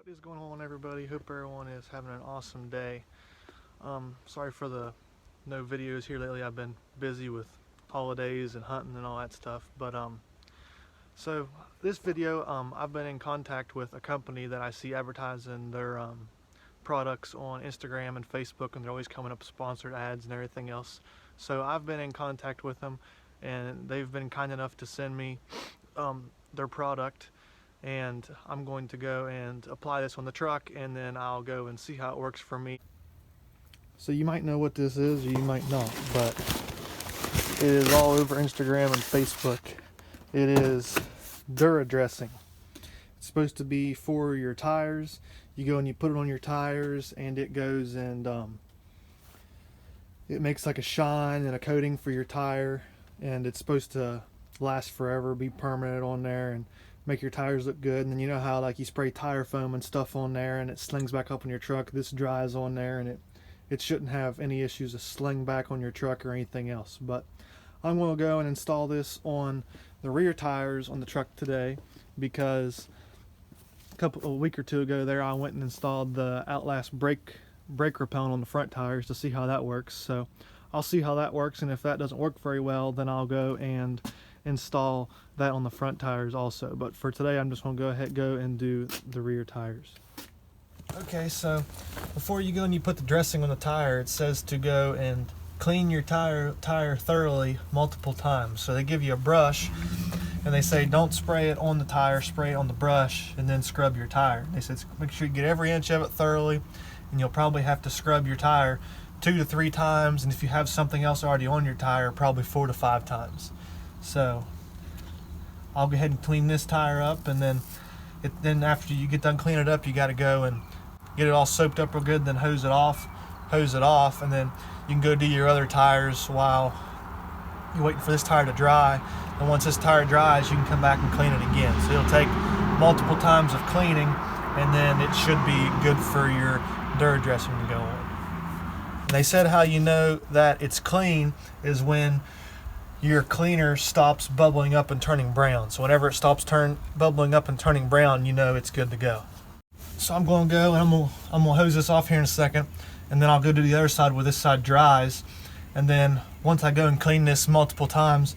What is going on, everybody? Hope everyone is having an awesome day. Sorry for the no videos here lately. I've been busy with holidays and hunting and all that stuff. So this video, I've been in contact with a company that I see advertising their products on Instagram and Facebook, and they're always coming up with sponsored ads and everything else. So I've been in contact with them, and they've been kind enough to send me their product, and I'm going to go and apply this on the truck, and then I'll go and see how it works for me. So you might know what this is or you might not, but it is all over Instagram and Facebook. It is Dura dressing. It's supposed to be for your tires. You go and you put it on your tires, and it goes and it makes like a shine and a coating for your tire, and it's supposed to last forever, be permanent on there, and make your tires look good. And then you know how like you spray tire foam and stuff on there and it slings back up on your truck. This dries on there, and it shouldn't have any issues to sling back on your truck or anything else. But I'm going to go and install this on the rear tires on the truck today, because a week or two ago there I went and installed the Outlast brake repellent on the front tires to see how that works. So I'll see how that works, and if that doesn't work very well, then I'll go and install that on the front tires also. But for today, I'm just going to go and do the rear tires. Okay, so before you go and you put the dressing on the tire, it says to go and clean your tire thoroughly multiple times. So they give you a brush, and they say don't spray it on the tire, spray it on the brush, and then scrub your tire. They said make sure you get every inch of it thoroughly, and you'll probably have to scrub your tire 2 to 3 times, and if you have something else already on your tire, probably 4 to 5 times. So I'll go ahead and clean this tire up, and then after you get done cleaning it up, you got to go and get it all soaped up real good, then hose it off, and then you can go do your other tires while you're waiting for this tire to dry. And once this tire dries, you can come back and clean it again. So it'll take multiple times of cleaning, and then it should be good for your Dura dressing to go on. And they said how you know that it's clean is when your cleaner stops bubbling up and turning brown. So whenever it stops bubbling up and turning brown, you know it's good to go. So I'm going to go and I'm going to hose this off here in a second, and then I'll go to the other side where this side dries. And then once I go and clean this multiple times,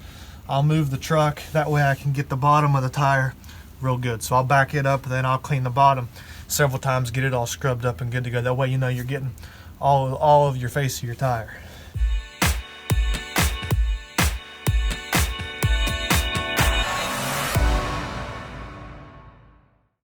I'll move the truck. That way I can get the bottom of the tire real good. So I'll back it up, and then I'll clean the bottom several times, get it all scrubbed up and good to go. That way you know you're getting all of your face of your tire.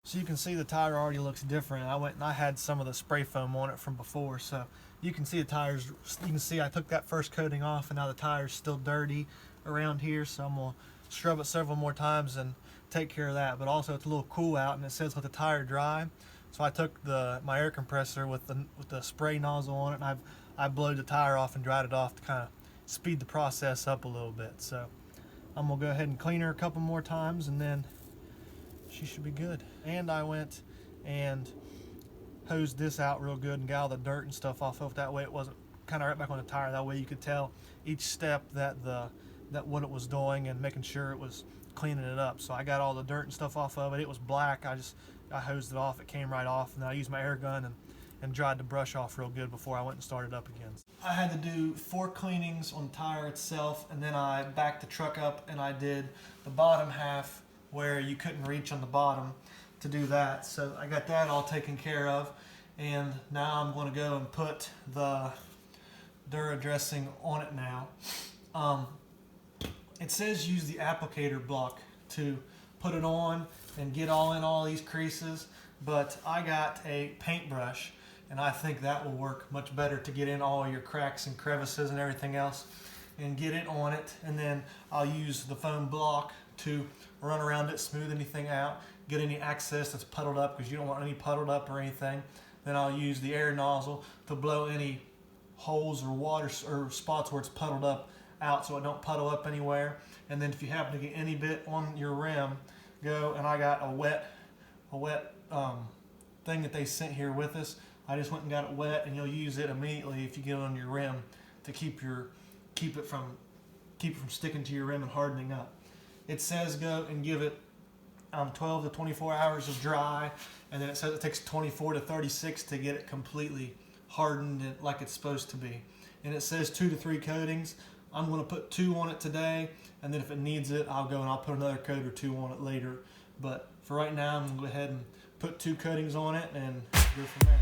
So you can see the tire already looks different. I went and I had some of the spray foam on it from before, so you can see the tires. You can see I took that first coating off, and now the tire's still dirty around here, so I'm gonna scrub it several more times and take care of that. But also it's a little cool out, and it says let the tire dry. So I took my air compressor with the spray nozzle on it, and I blowed the tire off and dried it off to kind of speed the process up a little bit. So I'm gonna go ahead and clean her a couple more times, and then she should be good. And I went and hosed this out real good and got all the dirt and stuff off of it. That way it wasn't kind of right back on the tire. That way you could tell each step that what it was doing and making sure it was cleaning it up. So I got all the dirt and stuff off of it. It was black. I hosed it off. It came right off, and then I used my air gun and dried the brush off real good before I went and started up again. I had to do 4 cleanings on the tire itself, and then I backed the truck up and I did the bottom half where you couldn't reach on the bottom to do that. So I got that all taken care of, and now I'm going to go and put the Dura dressing on it now. It says use the applicator block to put it on and get all these creases, but I got a paintbrush, and I think that will work much better to get in all your cracks and crevices and everything else and get it on it. And then I'll use the foam block to run around it, smooth anything out, get any excess that's puddled up, because you don't want any puddled up or anything. Then I'll use the air nozzle to blow any holes or water or spots where it's puddled up out, so it don't puddle up anywhere. And then if you happen to get any bit on your rim, go, and I got a wet thing that they sent here with us. I just went and got it wet, and you'll use it immediately if you get it on your rim to keep it from sticking to your rim and hardening up. It says go and give it 12 to 24 hours of dry, and then it says it takes 24 to 36 to get it completely hardened like it's supposed to be. And it says 2 to 3 coatings. I'm going to put 2 on it today, and then if it needs it, I'll go and I'll put another coat or 2 on it later. But for right now, I'm going to go ahead and put 2 coatings on it and go from there.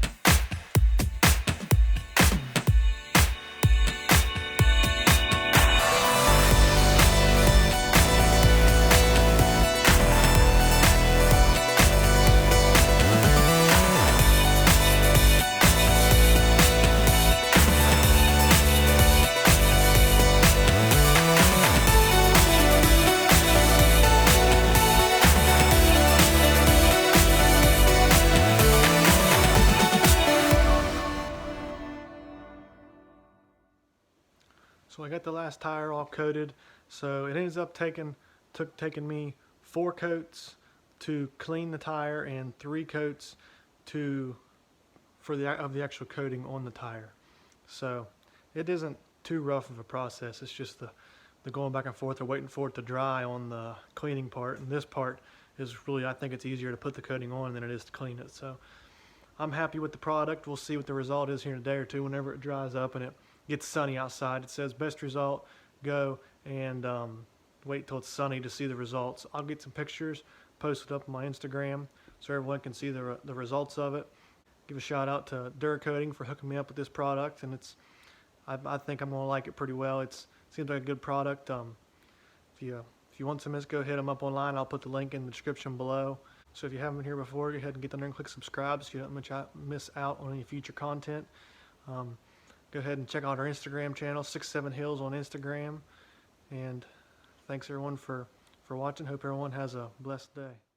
So I got the last tire all coated. So it ends up taking me 4 coats to clean the tire and 3 coats for the actual coating on the tire. So it isn't too rough of a process. It's just the going back and forth or waiting for it to dry on the cleaning part. And this part is really, I think it's easier to put the coating on than it is to clean it. So I'm happy with the product. We'll see what the result is here in a day or two whenever it dries up and it gets sunny outside. It says best result, go and wait till it's sunny to see the results. I'll get some pictures posted up on my Instagram so everyone can see the results of it. Give a shout out to Dura for hooking me up with this product, and I think I'm gonna like it pretty well. It seems like a good product. If you want some, just go hit them up online. I'll put the link in the description below. So if you haven't been here before, go ahead and get down there and click subscribe so you don't miss out on any future content. Go ahead and check out our Instagram channel, 67 Hills on Instagram. And thanks everyone for watching. Hope everyone has a blessed day.